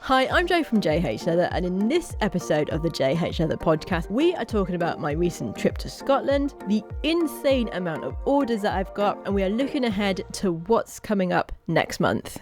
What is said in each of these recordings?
Hi, I'm Jo from J.H.Leather, and in this episode of the J.H.Leather podcast, we are talking about my recent trip to Scotland, the insane amount of orders that I've got, and we are looking ahead to what's coming up next month.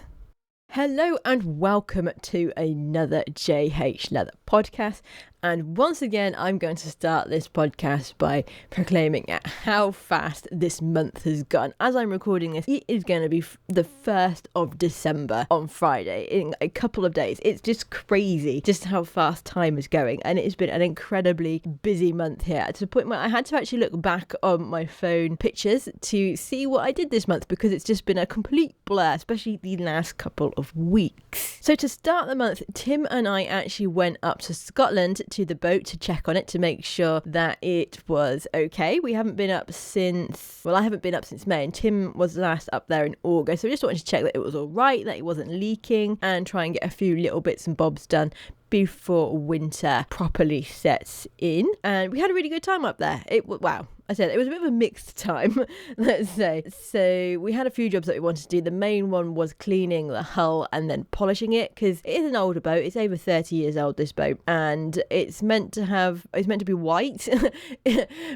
Hello and welcome to another J.H.Leather podcast. And once again, I'm going to start this podcast by proclaiming at how fast this month has gone. As I'm recording this, it is going to be the 1st of December on Friday in a couple of days. It's just crazy just how fast time is going. And it has been an incredibly busy month here to the point where I had to actually look back on my phone pictures to see what I did this month because it's just been a complete blur, especially the last couple of weeks. So to start the month, Tim and I actually went up to Scotland to the boat to check on it to make sure that it was okay. We haven't been up since, well, I haven't been up since May, and Tim was last up there in August, so we just wanted to check that it was all right, that it wasn't leaking, and try and get a few little bits and bobs done before winter properly sets in. And we had a really good time up there. Wow. I said it was a bit of a mixed time, let's say. So we had a few jobs that we wanted to do. The main one was cleaning the hull and then polishing it, because it is an older boat. It's over 30 years old, this boat, and it's meant to be white,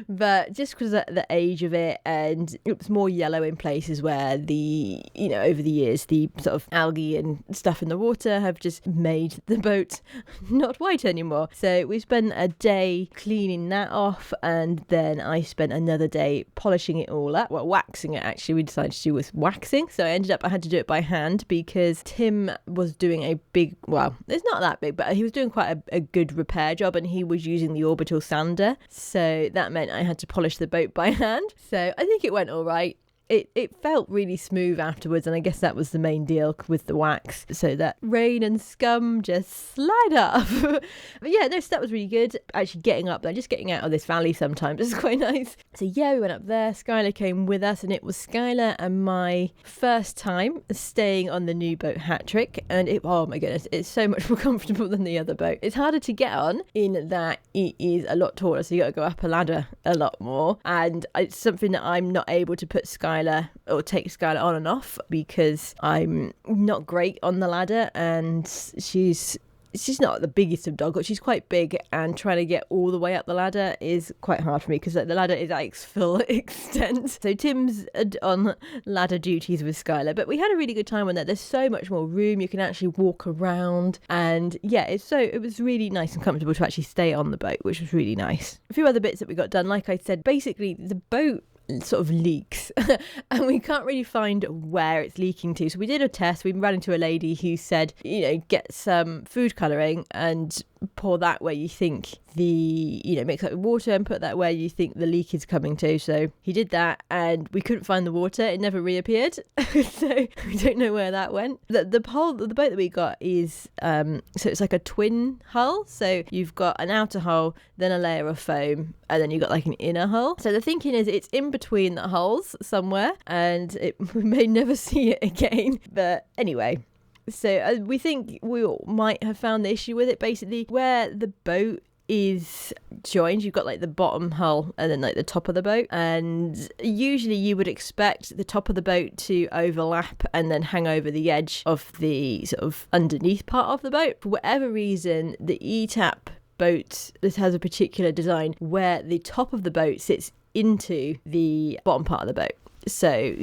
but just because of the age of it, and it's more yellow in places where over the years, the sort of algae and stuff in the water have just made the boat not white anymore. So we spent a day cleaning that off, and then I spent another day polishing it all up. Well, waxing it, actually. We decided to do with waxing. So I had to do it by hand because Tim was doing a big, well, it's not that big, but he was doing quite a good repair job, and he was using the orbital sander. So that meant I had to polish the boat by hand. So I think it went all right. It felt really smooth afterwards, and I guess that was the main deal with the wax, so that rain and scum just slide off. But yeah, no, so that was really good. Actually getting up there, just getting out of this valley sometimes is quite nice. So yeah, we went up there. Skylar came with us, and it was Skylar and my first time staying on the new boat Hat Trick, and oh my goodness, it's so much more comfortable than the other boat. It's harder to get on in that it is a lot taller, so you got to go up a ladder a lot more, and it's something that I'm not able to put Skylar or take Skylar on and off because I'm not great on the ladder, and she's not the biggest of dogs, but she's quite big, and trying to get all the way up the ladder is quite hard for me because the ladder is at its full extent. So Tim's on ladder duties with Skylar, but we had a really good time on that. There's so much more room, you can actually walk around, and yeah, it was really nice and comfortable to actually stay on the boat, which was really nice. A few other bits that we got done, like I said, basically the boat sort of leaks and we can't really find where it's leaking to, so we did a test. We ran into a lady who said, get some food colouring and pour that where you think mix up with water and put that where you think the leak is coming to. So he did that, and we couldn't find the water. It never reappeared. So we don't know where that went. The boat that we got is so it's like a twin hull. So you've got an outer hull, then a layer of foam, and then you've got like an inner hull. So the thinking is it's in between the hulls somewhere, and we may never see it again. But anyway, so we think we might have found the issue with it. Basically, where the boat is joined, you've got like the bottom hull and then like the top of the boat, and usually you would expect the top of the boat to overlap and then hang over the edge of the sort of underneath part of the boat. For whatever reason, the ETAP boat, this has a particular design where the top of the boat sits into the bottom part of the boat. So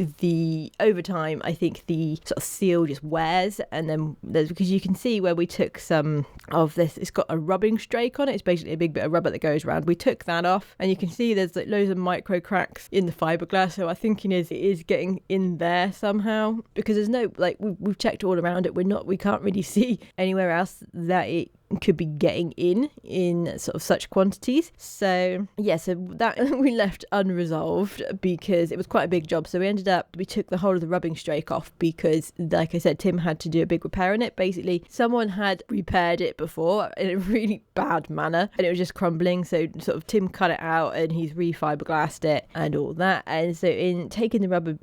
over time, I think the sort of seal just wears, and then because you can see where we took some of this, it's got a rubbing strake on it. It's basically a big bit of rubber that goes around. We took that off, and you can see there's like loads of micro cracks in the fiberglass. So our thinking is it is getting in there somehow, because there's no, like, we've checked all around it. We can't really see anywhere else that it could be getting in sort of such quantities. So yeah, so that we left unresolved because it was quite a big job. So we took the whole of the rubbing strake off because, like I said, Tim had to do a big repair on it. Basically, someone had repaired it before in a really bad manner, and it was just crumbling. So sort of Tim cut it out, and he's re-fiberglassed it and all that. And so in taking the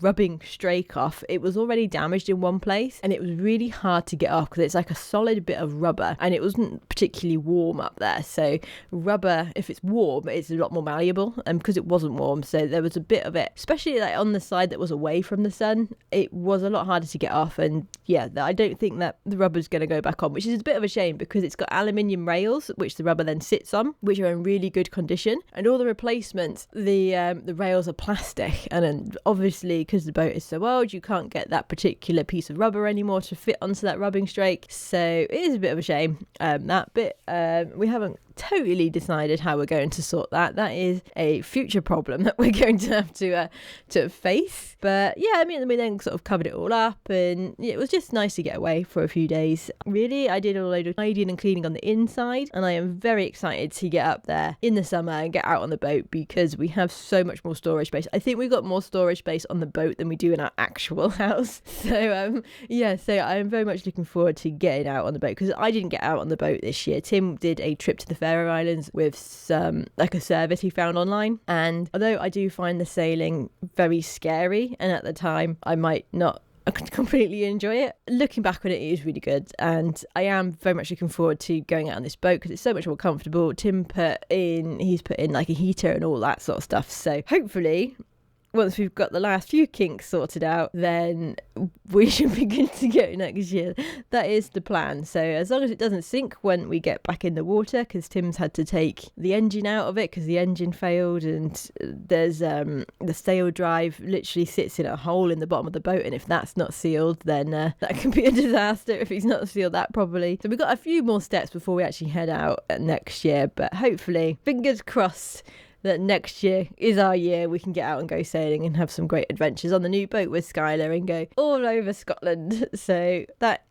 rubbing strake off, it was already damaged in one place, and it was really hard to get off because it's like a solid bit of rubber rubber, and it wasn't particularly warm up there. So rubber, if it's warm, it's a lot more malleable, and because it wasn't warm, so there was a bit of it, especially like on the side that was away from the sun, it was a lot harder to get off. And yeah, I don't think that the rubber's going to go back on, which is a bit of a shame because it's got aluminium rails which the rubber then sits on, which are in really good condition, and all the replacements, the rails are plastic, and then obviously because the boat is so old, you can't get that particular piece of rubber anymore to fit onto that rubbing strake. So it is a bit of a shame, that bit. We haven't totally decided how we're going to sort that. That is a future problem that we're going to have to face. But yeah, I mean, we then sort of covered it all up, and it was just nice to get away for a few days. Really, I did a load of tidying and cleaning on the inside, and I am very excited to get up there in the summer and get out on the boat because we have so much more storage space. I think we've got more storage space on the boat than we do in our actual house. So so I'm very much looking forward to getting out on the boat, because I didn't get out on the boat this year. Tim did a trip to the Faroe Islands with some like a service he found online, and although I do find the sailing very scary, and at the time I might not completely enjoy it, looking back on it, it is really good, and I am very much looking forward to going out on this boat because it's so much more comfortable. Tim he's put in like a heater and all that sort of stuff, so hopefully once we've got the last few kinks sorted out, then we should be good to go next year. That is the plan. So as long as it doesn't sink when we get back in the water, because Tim's had to take the engine out of it because the engine failed, and there's the sail drive literally sits in a hole in the bottom of the boat, and if that's not sealed, then that can be a disaster if he's not sealed that properly. So we've got a few more steps before we actually head out next year, but hopefully, fingers crossed, that next year is our year. We can get out and go sailing and have some great adventures on the new boat with Skylar and go all over Scotland. So that,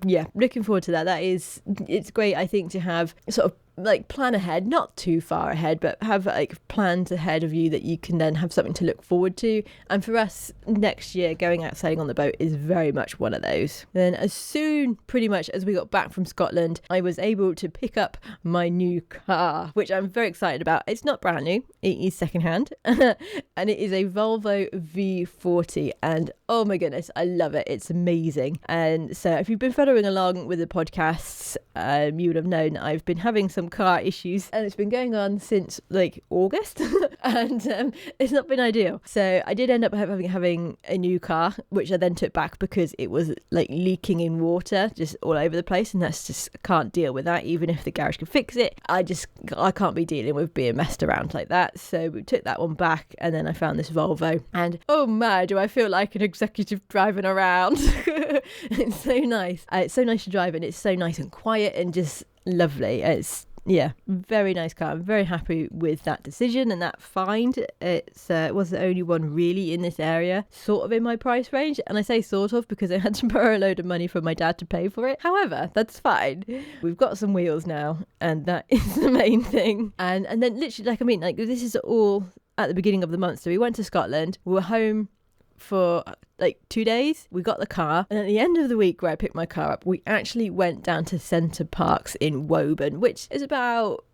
yeah, looking forward to that. It's great, I think, to have sort of like plan ahead, not too far ahead, but have like plans ahead of you that you can then have something to look forward to. And for us, next year going out sailing on the boat is very much one of those. Then as soon pretty much as we got back from Scotland, I was able to pick up my new car, which I'm very excited about. It's not brand new, it is secondhand and it is a Volvo V40, and oh my goodness, I love it. It's amazing. And so if you've been following along with the podcasts, you would have known that I've been having some car issues, and it's been going on since like August and it's not been ideal. So I did end up having a new car, which I then took back because it was like leaking in water just all over the place, and that's just, I can't deal with that. Even if the garage can fix it, I can't be dealing with being messed around like that. So we took that one back, and then I found this Volvo, and oh man, do I feel like an executive driving around. It's so nice. It's so nice to drive, and it's so nice and quiet and just lovely. It's very nice car. I'm very happy with that decision and that find. It was the only one really in this area, sort of in my price range, and I say sort of because I had to borrow a load of money from my dad to pay for it. However, that's fine. We've got some wheels now, and that is the main thing. And then literally, this is all at the beginning of the month. So we went to Scotland. We were home for like 2 days. We got the car, and at the end of the week where I picked my car up, we actually went down to Center Parcs in Woburn, which is about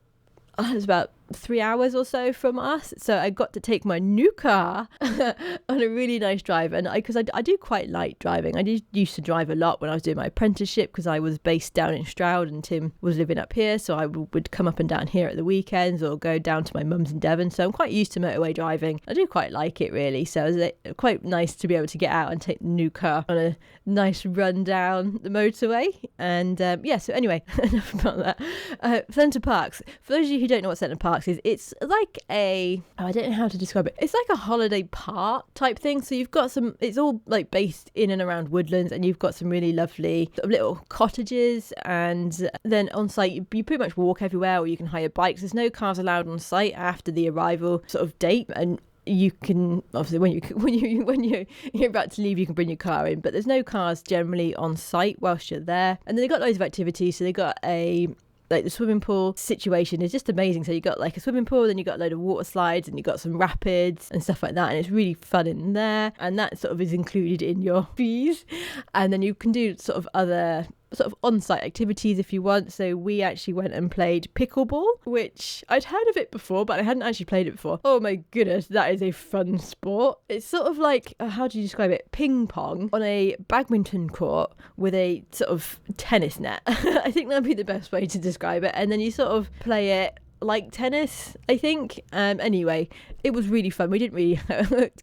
3 hours or so from us. So I got to take my new car on a really nice drive, and because I do quite like driving. I used to drive a lot when I was doing my apprenticeship, because I was based down in Stroud and Tim was living up here, so I would come up and down here at the weekends or go down to my mum's in Devon. So I'm quite used to motorway driving. I do quite like it really, so it was quite nice to be able to get out and take the new car on a nice run down the motorway. And so anyway, enough about that. Center Parcs, for those of you who don't know what Center Parcs is, it's like I don't know how to describe it. It's like a holiday park type thing. So you've got it's all like based in and around woodlands, and you've got some really lovely sort of little cottages, and then on site you pretty much walk everywhere, or you can hire bikes. There's no cars allowed on site after the arrival sort of date, and you can obviously when you're about to leave, you can bring your car in, but there's no cars generally on site whilst you're there. And then they got loads of activities. So they got the swimming pool situation is just amazing. So you got like a swimming pool, then you got a load of water slides, and you got some rapids and stuff like that, and it's really fun in there, and that sort of is included in your fees. And then you can do sort of other sort of on-site activities if you want. So we actually went and played pickleball, which I'd heard of it before, but I hadn't actually played it before. Oh my goodness, that is a fun sport. It's sort of like, how do you describe it? Ping pong on a badminton court with a sort of tennis net. I think that'd be the best way to describe it. And then you sort of play it like tennis, I think. Anyway, it was really fun. We didn't really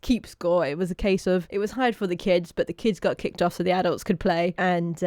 keep score. It was a case of, it was hired for the kids, but the kids got kicked off so the adults could play. And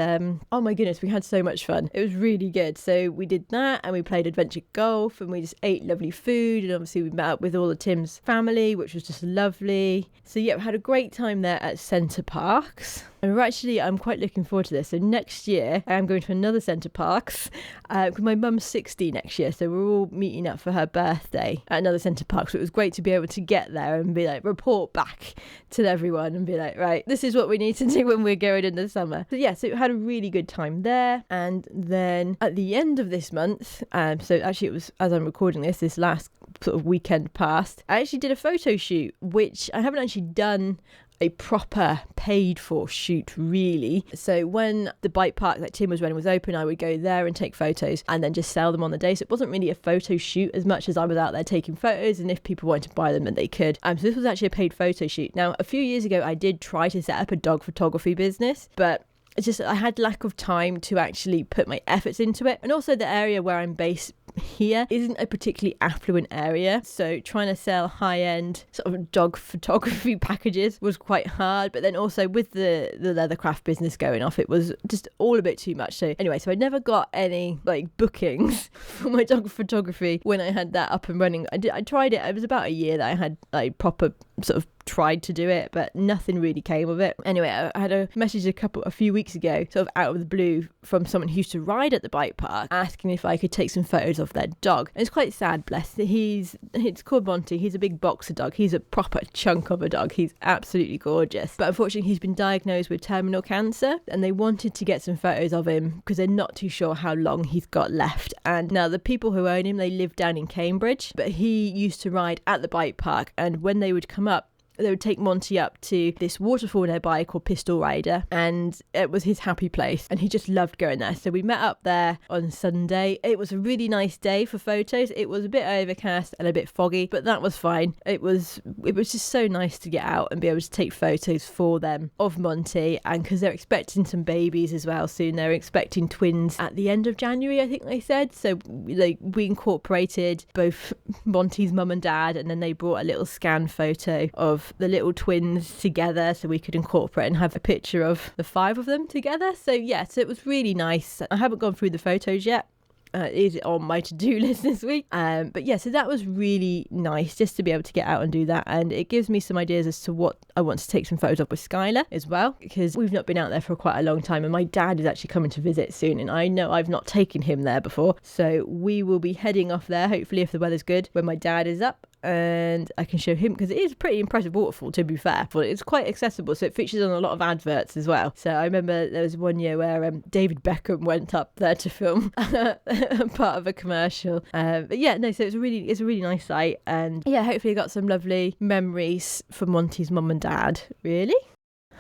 oh my goodness, we had so much fun. It was really good. So we did that, and we played adventure golf, and we just ate lovely food. And obviously we met up with all of Tim's family, which was just lovely. So yeah, we had a great time there at Center Parcs. And I'm quite looking forward to this. So next year, I am going to another Center Parcs, because my mum's 60 next year. So we're all meeting up for her birthday at another Center Parcs. So it was great to be able to get there and be like, report back to everyone and be like, right, this is what we need to do when we're going in the summer. So yeah, so we had a really good time there. And then at the end of this month, so actually it was, as I'm recording this last sort of weekend past, I actually did a photo shoot, which I haven't actually done a proper paid for shoot really. So when the bike park that Tim was running was open, I would go there and take photos and then just sell them on the day. So it wasn't really a photo shoot as much as I was out there taking photos, and if people wanted to buy them then they could. So this was actually a paid photo shoot. Now a few years ago I did try to set up a dog photography business, but it's just I had lack of time to actually put my efforts into it, and also the area where I'm based here isn't a particularly affluent area, so trying to sell high-end sort of dog photography packages was quite hard. But then also with the Leathercraft business going off, it was just all a bit too much. So anyway, so I never got any like bookings for my dog photography when I had that up and running. I tried it. It was about a year that I had like proper sort of tried to do it, but nothing really came of it. Anyway, I had a message a few weeks ago, sort of out of the blue, from someone who used to ride at the bike park, asking if I could take some photos of their dog. And it's quite sad, bless. It's called Monty. He's a big boxer dog. He's a proper chunk of a dog. He's absolutely gorgeous. But unfortunately, he's been diagnosed with terminal cancer, and they wanted to get some photos of him because they're not too sure how long he's got left. And now the people who own him, they live down in Cambridge, but he used to ride at the bike park, and when they would come up, they would take Monty up to this waterfall nearby called Pistol Rider, and it was his happy place, and he just loved going there. So we met up there on Sunday. It was a really nice day for photos. It was a bit overcast and a bit foggy, but that was fine. It was just so nice to get out and be able to take photos for them of Monty, and because they're expecting some babies as well soon. They're expecting twins at the end of January, I think they said. So we incorporated both Monty's mum and dad, and then they brought a little scan photo of the little twins together so we could incorporate and have a picture of the 5 of them together. So yeah, so it was really nice. I haven't gone through the photos yet. Is it on my to-do list this week? But yeah, so that was really nice just to be able to get out and do that, and it gives me some ideas as to what I want to take some photos of with Skylar as well, because we've not been out there for quite a long time, and my dad is actually coming to visit soon, and I know I've not taken him there before, so we will be heading off there, hopefully if the weather's good, when my dad is up, and I can show him, because it is a pretty impressive waterfall, to be fair, but it's quite accessible, so it features on a lot of adverts as well. So I remember there was one year where David Beckham went up there to film part of a commercial, but yeah, no, so it's a really nice site, and yeah, hopefully I got some lovely memories for Monty's mum and dad, really.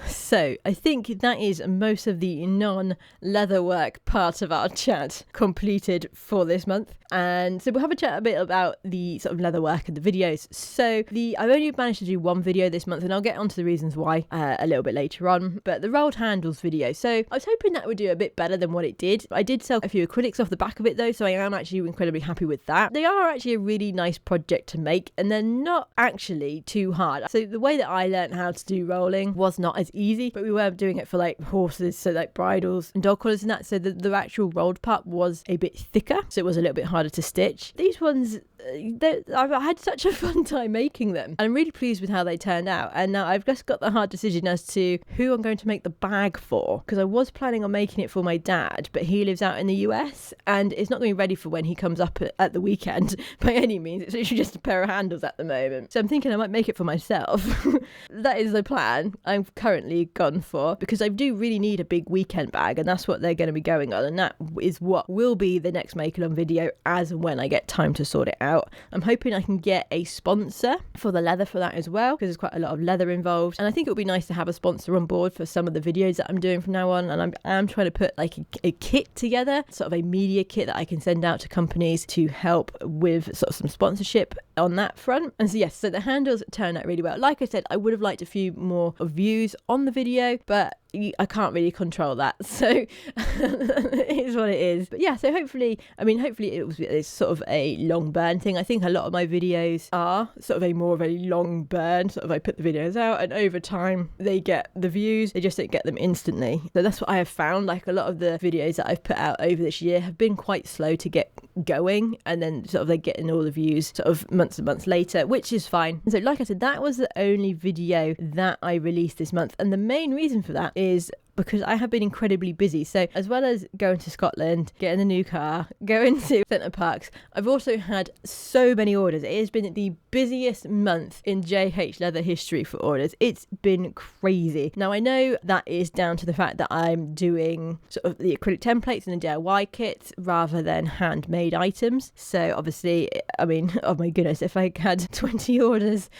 So I think that is most of the non-leatherwork part of our chat completed for this month. And so we'll have a chat a bit about the sort of leatherwork and the videos. So I've only managed to do one video this month, and I'll get onto the reasons why a little bit later on. But the rolled handles video, so I was hoping that would do a bit better than what it did. I did sell a few acrylics off the back of it though, so I am actually incredibly happy with that. They are actually a really nice project to make, and they're not actually too hard. So the way that I learned how to do rolling was not as easy, but we were doing it for like horses, so like bridles and dog collars and that, so the actual rolled part was a bit thicker, so it was a little bit harder to stitch. These ones, I've had such a fun time making them, and I'm really pleased with how they turned out. And now I've just got the hard decision as to who I'm going to make the bag for, because I was planning on making it for my dad, but he lives out in the US and it's not going to be ready for when he comes up at the weekend by any means. It's literally just a pair of handles at the moment, so I'm thinking I might make it for myself. That is the plan I've currently gone for, because I do really need a big weekend bag, and that's what they're going to be going on, and that is what will be the next make along video as and when I get time to sort it out. out. I'm hoping I can get a sponsor for the leather for that as well, because there's quite a lot of leather involved, and I think it would be nice to have a sponsor on board for some of the videos that I'm doing from now on. And I'm trying to put like a kit together, sort of a media kit that I can send out to companies to help with sort of some sponsorship on that front. And so yes, so the handles turned out really well. Like I said, I would have liked a few more views on the video, but I can't really control that, so it is what it is. But yeah, so hopefully it's sort of a long burn thing. I think a lot of my videos are sort of more of a long burn, sort of I put the videos out and over time they get the views, they just don't get them instantly. So that's what I have found. Like a lot of the videos that I've put out over this year have been quite slow to get going, and then sort of they're getting all the views sort of months and months later, which is fine. So like I said, that was the only video that I released this month, and the main reason for that is because I have been incredibly busy. So as well as going to Scotland, getting a new car, going to Center Parcs, I've also had so many orders. It has been the busiest month in J.H.Leather history for orders. It's been crazy. Now I know that is down to the fact that I'm doing sort of the acrylic templates and the DIY kits rather than handmade items. So obviously, I mean, oh my goodness, if I had 20 orders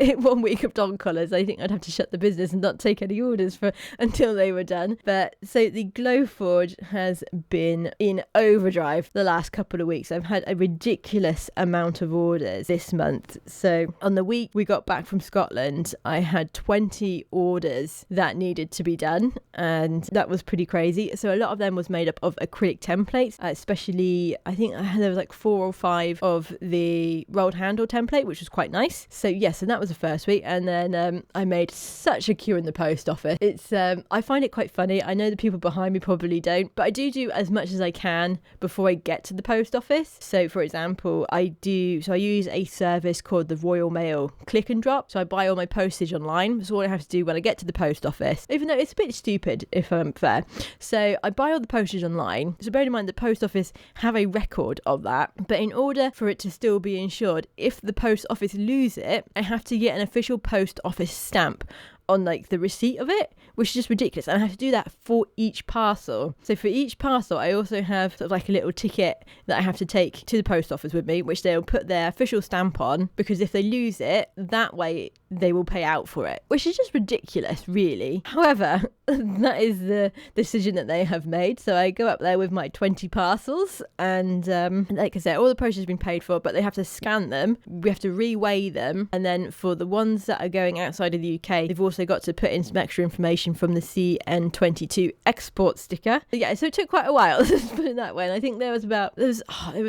in 1 week of dog collars, I think I'd have to shut the business and not take any orders until they were done. But so the Glowforge has been in overdrive the last couple of weeks. I've had a ridiculous amount of orders this month. So on the week we got back from Scotland, I had 20 orders that needed to be done, and that was pretty crazy. So a lot of them was made up of acrylic templates, especially I think there was like 4 or 5 of the rolled handle template, which was quite nice. So yes, and that was the first week. And then I made such a queue in the post office. It's I find it quite funny. I know the people behind me probably don't, but I do as much as I can before I get to the post office. So for example, I use a service called the Royal Mail Click and Drop. So I buy all my postage online. So all I have to do when I get to the post office, even though it's a bit stupid if I'm fair. So I buy all the postage online. So bearing in mind the post office have a record of that, but in order for it to still be insured, if the post office lose it, I have to get an official post office stamp on like the receipt of it, which is just ridiculous. And I have to do that for each parcel. So for each parcel, I also have sort of like a little ticket that I have to take to the post office with me, which they'll put their official stamp on, because if they lose it, that way they will pay out for it, which is just ridiculous, really. However, that is the decision that they have made. So I go up there with my 20 parcels, and like I said, all the postage has been paid for, but they have to scan them. We have to reweigh them, and then for the ones that are going outside of the UK, they've also got to put in some extra information from the CN22 export sticker. But yeah, so it took quite a while, let's put it that way. And I think there was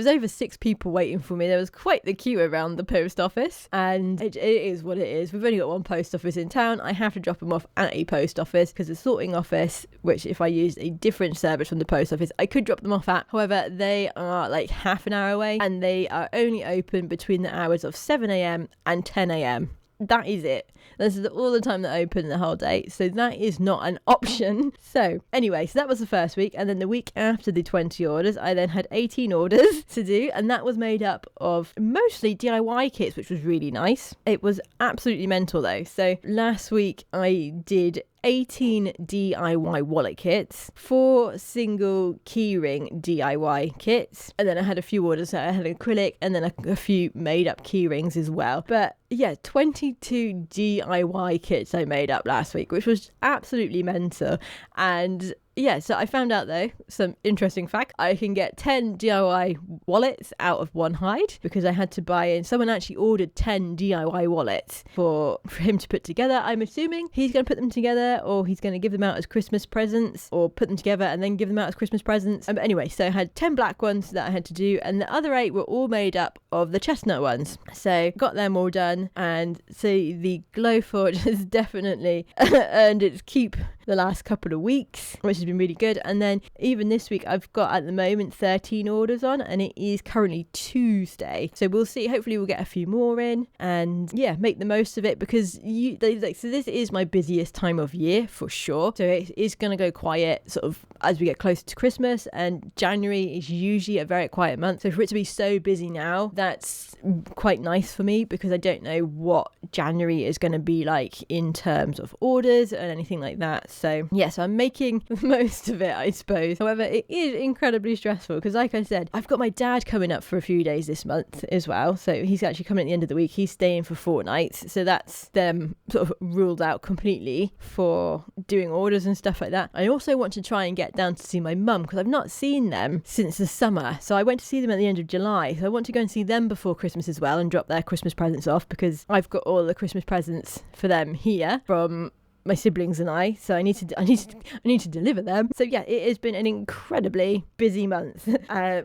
over 6 people waiting for me. There was quite the queue around the post office, and it is what it is. We've only got one post office in town. I have to drop them off at a post office, because the sorting office, which if I used a different service from the post office, I could drop them off at. However, they are like half an hour away, and they are only open between the hours of 7 a.m. and 10 a.m. That is it. This is all the time that I open the whole day, so that is not an option. So anyway, so that was the first week, and then the week after the 20 orders, I then had 18 orders to do, and that was made up of mostly DIY kits, which was really nice. It was absolutely mental though. So last week I did 18 DIY wallet kits, 4 single keyring DIY kits, and then I had a few orders. So I had acrylic and then a few made up keyrings as well. But yeah, 22 DIY kits I made up last week, which was absolutely mental. And yeah, so I found out though, some interesting fact, I can get 10 DIY wallets out of one hide, because I had to buy in, someone actually ordered 10 DIY wallets for him to put together. I'm assuming he's going to put them together, or he's going to give them out as Christmas presents, or put them together and then give them out as Christmas presents. But anyway, so I had 10 black ones that I had to do, and the other 8 were all made up of the chestnut ones. So got them all done, and so the Glowforge has definitely earned its keep the last couple of weeks, which has been really good. And then even this week I've got at the moment 13 orders on, and it is currently Tuesday, so we'll see. Hopefully we'll get a few more in, and yeah, make the most of it, because so this is my busiest time of year for sure. So it is going to go quiet sort of as we get closer to Christmas, and January is usually a very quiet month. So for it to be so busy now, that's quite nice for me, because I don't know what January is going to be like in terms of orders and anything like that. So yes, I'm making the most of it, I suppose. However, it is incredibly stressful because, like I said, I've got my dad coming up for a few days this month as well. So he's actually coming at the end of the week. He's staying for 4 nights. So that's them sort of ruled out completely for doing orders and stuff like that. I also want to try and get down to see my mum because I've not seen them since the summer. So I went to see them at the end of July. So I want to go and see them before Christmas as well and drop their Christmas presents off because I've got all the Christmas presents for them here from my siblings and I, so I need to deliver them. So yeah, it has been an incredibly busy month,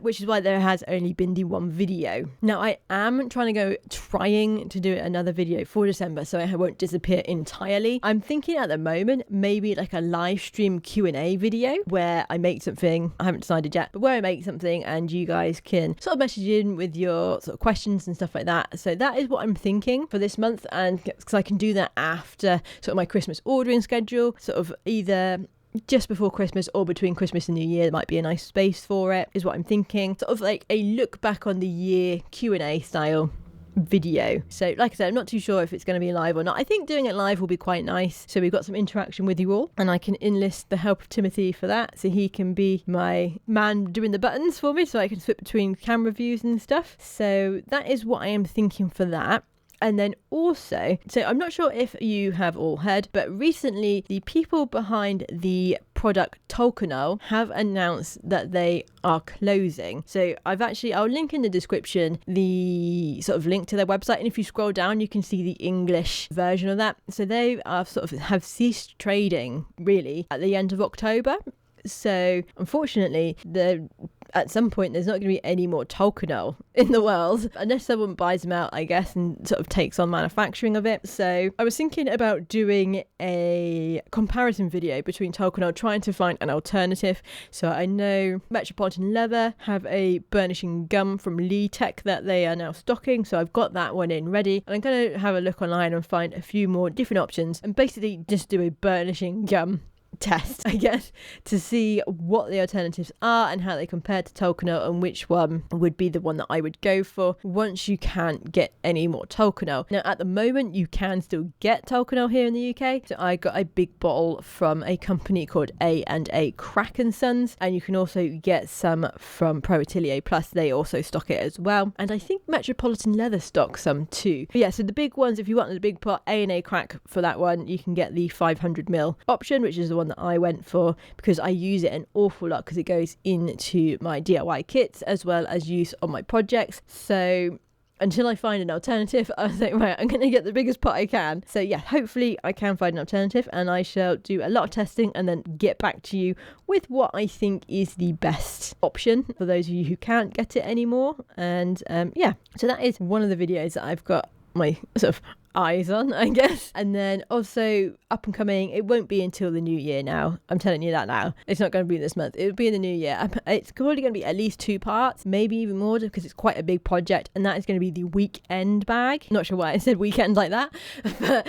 which is why there has only been the one video. Now I am trying to do another video for December, so I won't disappear entirely. I'm thinking at the moment maybe like a live stream Q&A video where I make something. I haven't decided yet, but where I make something and you guys can sort of message in with your sort of questions and stuff like that. So that is what I'm thinking for this month, and because I can do that after sort of my Christmas ordering schedule, sort of either just before Christmas or between Christmas and New Year. There might be a nice space for it, is what I'm thinking. Sort of like a look back on the year Q&A style video. So like I said, I'm not too sure if it's going to be live or not. I think doing it live will be quite nice, so we've got some interaction with you all, and I can enlist the help of Timothy for that, so he can be my man doing the buttons for me, so I can switch between camera views and stuff. So that is what I am thinking for that. And then also, so I'm not sure if you have all heard, but recently the people behind the product Tolkanol have announced that they are closing. So I'll link in the description the sort of link to their website, and if you scroll down you can see the English version of that. So they are sort of have ceased trading really at the end of October. So unfortunately, at some point there's not going to be any more Tolkanol in the world unless someone buys them out, I guess, and sort of takes on manufacturing of it. So I was thinking about doing a comparison video between Tolkanol, trying to find an alternative. So I know Metropolitan Leather have a burnishing gum from Lee Tech that they are now stocking, so I've got that one in ready, and I'm going to have a look online and find a few more different options and basically just do a burnishing gum test, I guess, to see what the alternatives are and how they compare to Tolkanol and which one would be the one that I would go for once you can't get any more Tolkanol. Now at the moment you can still get Tolkanol here in the UK, so I got a big bottle from a company called A&A Crack & Sons, and you can also get some from Pro Atelier Plus. They also stock it as well, and I think Metropolitan Leather stocks some too. But yeah, so the big ones, if you want the big pot, A&A Crack, for that one you can get the 500ml option, which is the one that I went for because I use it an awful lot because it goes into my DIY kits as well as use on my projects. So until I find an alternative, I was like, right, I'm going to get the biggest pot I can. So yeah, hopefully I can find an alternative, and I shall do a lot of testing and then get back to you with what I think is the best option for those of you who can't get it anymore. And yeah, so that is one of the videos that I've got my sort of eyes on, I guess. And then also up and coming, it won't be until the new year now. I'm telling you that now. It's not going to be this month. It'll be in the new year. It's probably going to be at least 2 parts, maybe even more, because it's quite a big project, and that is going to be the weekend bag. Not sure why I said weekend like that, but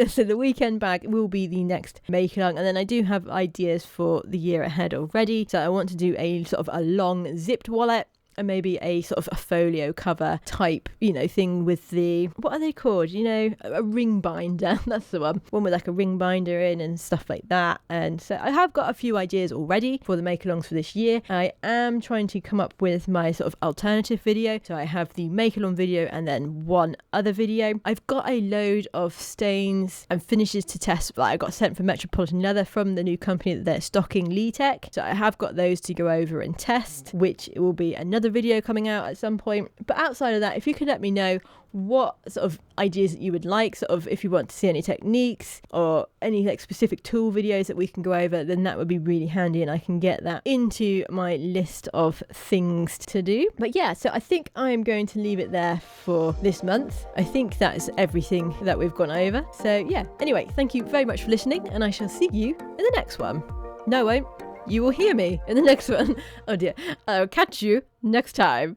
so the weekend bag will be the next make along. And then I do have ideas for the year ahead already. So I want to do a sort of a long zipped wallet, and maybe a sort of a folio cover type, thing with the, what are they called? A ring binder. That's the one with like a ring binder in and stuff like that. And so I have got a few ideas already for the make-alongs for this year. I am trying to come up with my sort of alternative video. So I have the make-along video and then one other video. I've got a load of stains and finishes to test that I got sent from Metropolitan Leather from the new company that they're stocking, Lee Tech. So I have got those to go over and test, which will be another video coming out at some point. But outside of that, if you could let me know what sort of ideas that you would like, sort of if you want to see any techniques or any like specific tool videos that we can go over, then that would be really handy, and I can get that into my list of things to do. But yeah, so I think I'm going to leave it there for this month. I think that's everything that we've gone over. So yeah, anyway, thank you very much for listening, and I shall see you in the next one. No, I won't. You will hear me in the next one. Oh dear. I'll catch you next time.